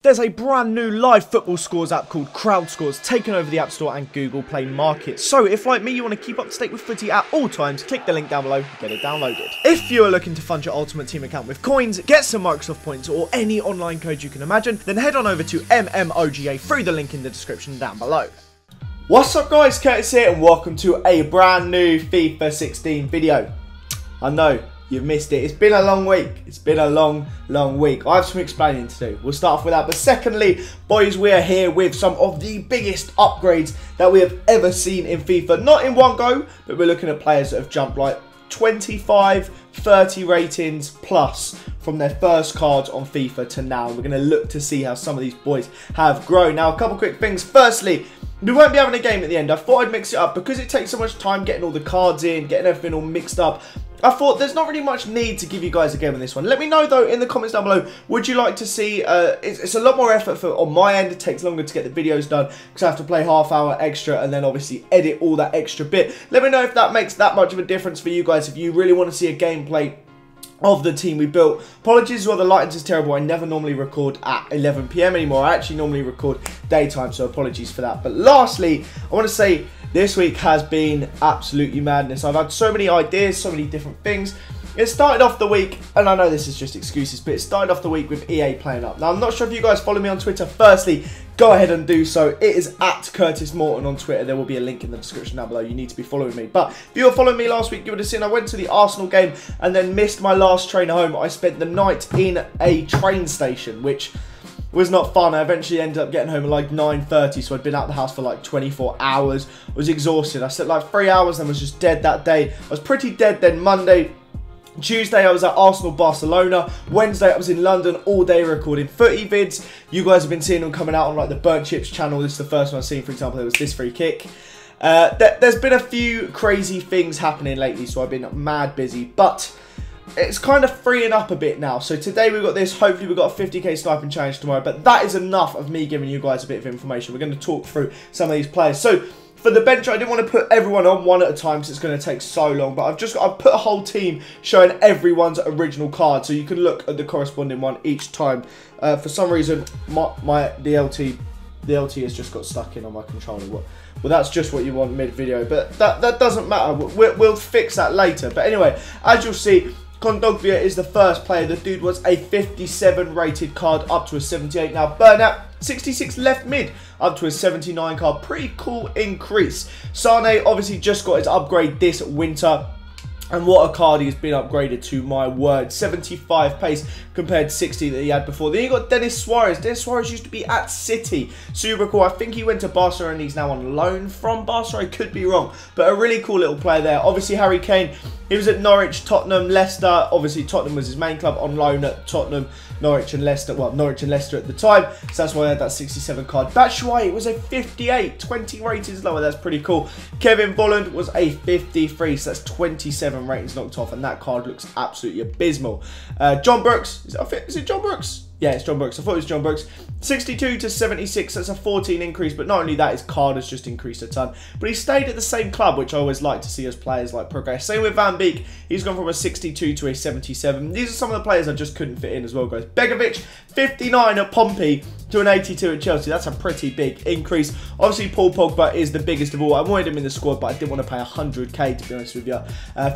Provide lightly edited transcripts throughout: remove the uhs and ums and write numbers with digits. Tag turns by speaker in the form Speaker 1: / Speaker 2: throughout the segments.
Speaker 1: There's a brand new live football scores app called CrowdScores taking over the App Store and Google Play Market. So if, like me, you want to keep up to date with footy at all times, click the link down below and get it downloaded. If you are looking to fund your Ultimate Team account with coins, get some Microsoft points or any online code you can imagine, then head on over to MMOGA through the link in the description down below. What's up guys, Curtis here and welcome to a brand new FIFA 16 video. I know you've missed it. It's been a long week. It's been a long week. I have some explaining to do. We'll start off with that. But secondly, boys, we are here with some of the biggest upgrades that we have ever seen in FIFA. Not in one go, but we're looking at players that have jumped like 25, 30 ratings plus from their first cards on FIFA to now. We're going to look to see how some of these boys have grown. Now, a couple quick things. Firstly, we won't be having a game at the end. I thought I'd mix it up because it takes so much time getting all the cards in, getting everything all mixed up. I thought there's not really much need to give you guys a game on this one. Let me know though in the comments down below, would you like to see, it's a lot more effort on my end. It takes longer to get the videos done because I have to play half hour extra and then obviously edit all that extra bit. Let me know if that makes that much of a difference for you guys, if you really want to see a gameplay of the team we built. Apologies while the lighting is terrible. I never normally record at 11 PM anymore. I actually normally record daytime, so apologies for that. But lastly, I want to say this week has been absolutely madness. I've had so many ideas, so many different things. It started off the week, and I know this is just excuses, but it started off the week with EA playing up. Now, I'm not sure if you guys follow me on Twitter. Firstly, go ahead and do so. It is at Curtis Morton on Twitter. There will be a link in the description down below. You need to be following me. But if you were following me last week, you would have seen I went to the Arsenal game and then missed my last train home. I spent the night in a train station, which was not fun. I eventually ended up getting home at like 9:30, so I'd been out the house for like 24 hours. I was exhausted. I slept like 3 hours and was just dead that day. I was pretty dead then Monday. Tuesday I was at Arsenal Barcelona. Wednesday I was in London all day recording footy vids. You guys have been seeing them coming out on like the Burnt Chips channel. This is the first one I've seen. For example, there was this free kick. There's been a few crazy things happening lately, so I've been mad busy, but it's kind of freeing up a bit now. So today we've got this. Hopefully we've got a 50k sniping challenge tomorrow, but that is enough of me giving you guys a bit of information. We're going to talk through some of these players. So for the bench, I didn't want to put everyone on one at a time because it's going to take so long. But I've put a whole team showing everyone's original card, so you can look at the corresponding one each time. For some reason, the LT has just got stuck in on my controller. Well, that's just what you want mid-video, but that doesn't matter. We'll fix that later. But anyway, as you'll see, Kondogbia is the first player. The dude was a 57 rated card up to a 78. Now Bernat, 66 left mid up to a 79 card. Pretty cool increase. Sane obviously just got his upgrade this winter. And what a card he's been upgraded to, my word. 75 pace compared to 60 that he had before. Then you got Denis Suarez. Denis Suarez used to be at City. Super cool. I think he went to Barcelona and he's now on loan from Barcelona. I could be wrong. But a really cool little player there. Obviously, Harry Kane, he was at Norwich, Tottenham, Leicester. Obviously, Tottenham was his main club, on loan at Tottenham, Norwich and Leicester. Well, Norwich and Leicester at the time. So that's why I had that 67 card. Batshuayi was a 58. 20 ratings lower. That's pretty cool. Kevin Volland was a 53. So that's 27 ratings knocked off, and that card looks absolutely abysmal. John Brooks, is it John Brooks? Yeah, it's John Brooks. I thought it was John Brooks. 62 to 76, that's a 14 increase, but not only that, his card has just increased a ton. But he stayed at the same club, which I always like to see as players like progress. Same with Van Beek, he's gone from a 62 to a 77. These are some of the players I just couldn't fit in as well, guys. Begovic, 59 at Pompey to an 82 at Chelsea. That's a pretty big increase. Obviously, Paul Pogba is the biggest of all. I wanted him in the squad, but I didn't want to pay 100k, to be honest with you.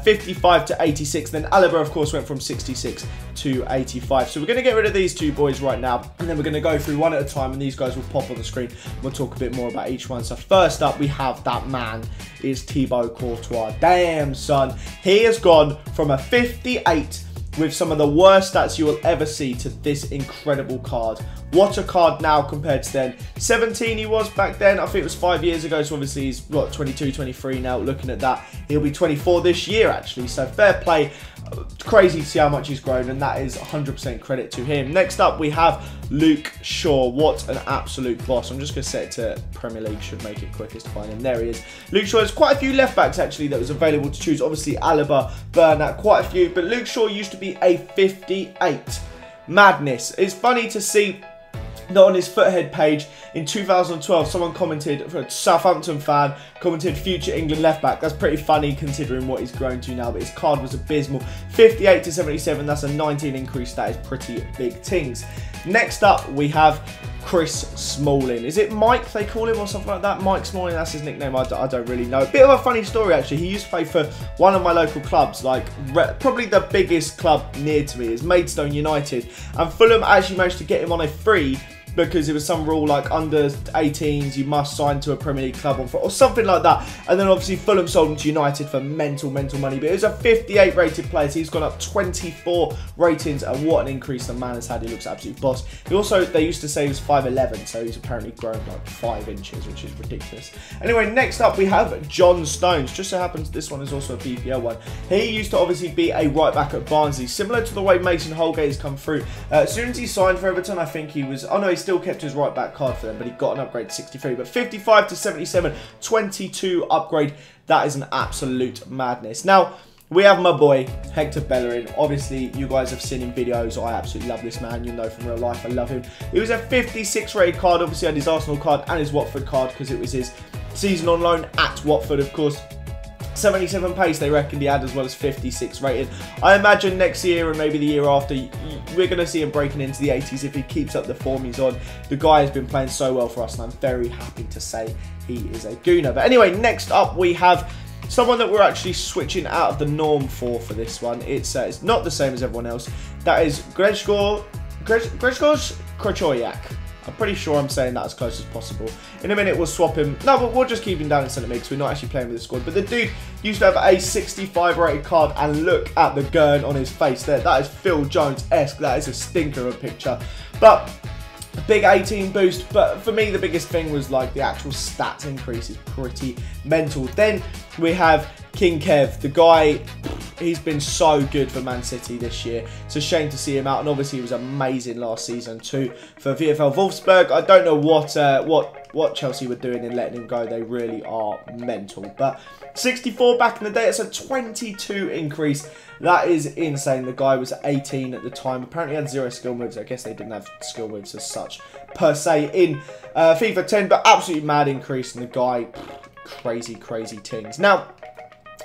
Speaker 1: 55 to 86. Then Alaba, of course, went from 66 to 85. So we're going to get rid of these two boys right now, and then we're going to go through one at a time, and these guys will pop on the screen. We'll talk a bit more about each one. So first up, we have that man is Thibaut Courtois. Damn, son. He has gone from a 58 with some of the worst stats you will ever see to this incredible card. What a card now compared to then. 17 he was back then. I think it was 5 years ago. So obviously he's, what, 22, 23 now. Looking at that, he'll be 24 this year, actually. So fair play. Crazy to see how much he's grown, and that is 100% credit to him. Next up, we have Luke Shaw. What an absolute boss. I'm just going to set it to Premier League. Should make it quickest to find him. There he is. Luke Shaw has quite a few left backs, actually, that was available to choose. Obviously, Alaba, Bernat, quite a few. But Luke Shaw used to be a 58. Madness. It's funny to see that on his Foothead page in 2012, someone commented, a Southampton fan, commented future England left back. That's pretty funny considering what he's grown to now, but his card was abysmal. 58 to 77, that's a 19 increase. That is pretty big tings. Next up, we have Chris Smalling. Is it Mike they call him or something like that? Mike Smalling, that's his nickname. I don't really know. Bit of a funny story actually. He used to play for one of my local clubs, like probably the biggest club near to me is Maidstone United. And Fulham actually managed to get him on a free because it was some rule like under 18s you must sign to a Premier League club or something like that. And then obviously Fulham sold him to United for mental money. But it was a 58 rated player, so he's gone up 24 ratings, and what an increase the man has had. He looks absolutely boss. He also, they used to say he was 5'11", so he's apparently grown like 5 inches, which is ridiculous. Anyway, next up we have John Stones. Just so happens this one is also a BPL one. He used to obviously be a right back at Barnsley, similar to the way Mason Holgate has come through. As soon as he signed for Everton, I think he was, oh no, he still kept his right back card for them, but he got an upgrade to 63. But 55 to 77, 22 upgrade. That is an absolute madness. Now, we have my boy, Hector Bellerin. Obviously, you guys have seen him videos. I absolutely love this man. You know from real life, I love him. He was a 56 rated card. Obviously, had his Arsenal card and his Watford card because it was his season on loan at Watford, of course. 77 pace they reckoned he had, as well as 56 rated. I imagine next year and maybe the year after, we're going to see him breaking into the 80s if he keeps up the form he's on. The guy has been playing so well for us, and I'm very happy to say he is a gooner. But anyway, next up we have someone that we're actually switching out of the norm for this one. It's not the same as everyone else. That is Grzegorz Krychowiak. I'm pretty sure I'm saying that as close as possible. In a minute, we'll swap him. No, but we'll just keep him down in centre mid because we're not actually playing with the squad. But the dude used to have a 65 rated card, and look at the gurn on his face there. That is Phil Jones-esque. That is a stinker of a picture. But a big 18 boost. But for me, the biggest thing was like the actual stats increase is pretty mental. Then we have King Kev, the guy. He's been so good for Man City this year. It's a shame to see him out, and obviously he was amazing last season too for VfL Wolfsburg. I don't know what Chelsea were doing in letting him go. They really are mental. But 64 back in the day, it's a 22 increase. That is insane. The guy was 18 at the time. Apparently had 0 skill moves. I guess they didn't have skill moves as such per se in FIFA 10, but absolutely mad increase in the guy. Crazy things. Now,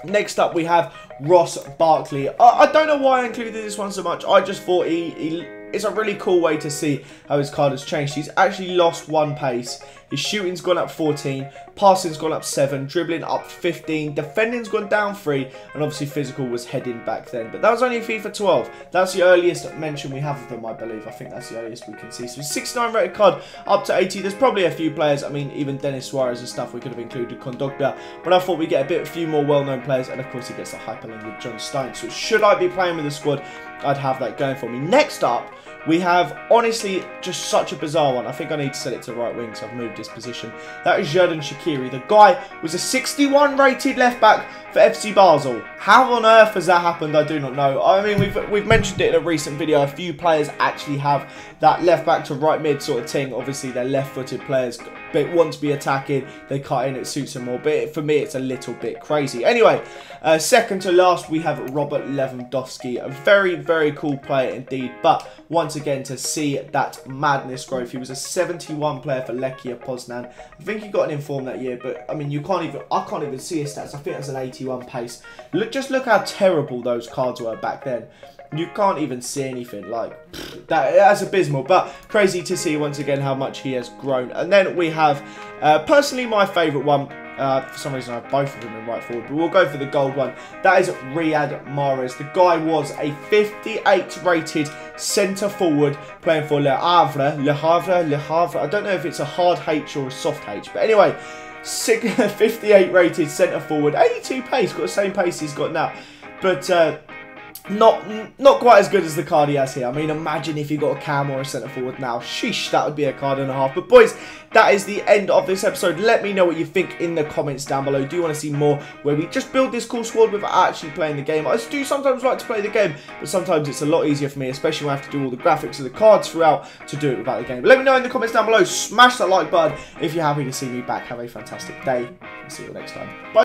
Speaker 1: next up, we have Ross Barkley. I don't know why I included this one so much. I just thought it's a really cool way to see how his card has changed. He's actually lost 1 pace. His shooting's gone up 14. Passing's gone up 7. Dribbling up 15. Defending's gone down 3. And obviously physical was heading back then. But that was only FIFA 12. That's the earliest mention we have of them, I believe. I think that's the earliest we can see. So 69 rated card up to 80. There's probably a few players. I mean, even Dennis Suarez and stuff we could have included. Kondogbia. But I thought we'd get a few more well-known players. And of course he gets the hyperlink with John Stones. So should I be playing with the squad, I'd have that going for me. Next up, we have, honestly, just such a bizarre one. I think I need to set it to right wing, so I've moved his position. That is Xherdan Shaqiri. The guy was a 61 rated left back for FC Basel. How on earth has that happened? I do not know. I mean, we've mentioned it in a recent video. A few players actually have that left back to right mid sort of thing. Obviously, they're left-footed players, but want to be attacking. They cut in, it suits them more. But for me, it's a little bit crazy. Anyway, second to last, we have Robert Lewandowski. A very cool player indeed. But once again, to see that madness growth. He was a 71 player for Lechia Poznan. I think he got an inform that year, but I mean, I can't even see his stats. I think it was an 81 pace. Just look how terrible those cards were back then. You can't even see anything. Like, that's abysmal, but crazy to see once again how much he has grown. And then we have, personally, my favourite one. For some reason I have both of them in right forward, but we'll go for the gold one. That is Riyad Mahrez. The guy was a 58 rated centre forward playing for Le Havre. I don't know if it's a hard H or a soft H, but anyway, 58 rated centre forward, 82 pace, got the same pace he's got now, but not quite as good as the card he has here. I mean, imagine if you got a cam or a centre forward now. Sheesh, that would be a card and a half. But boys, that is the end of this episode. Let me know what you think in the comments down below. Do you want to see more where we just build this cool squad without actually playing the game? I do sometimes like to play the game, but sometimes it's a lot easier for me, especially when I have to do all the graphics of the cards throughout, to do it without the game. But let me know in the comments down below. Smash that like button if you're happy to see me back. Have a fantastic day. I'll see you next time. Bye.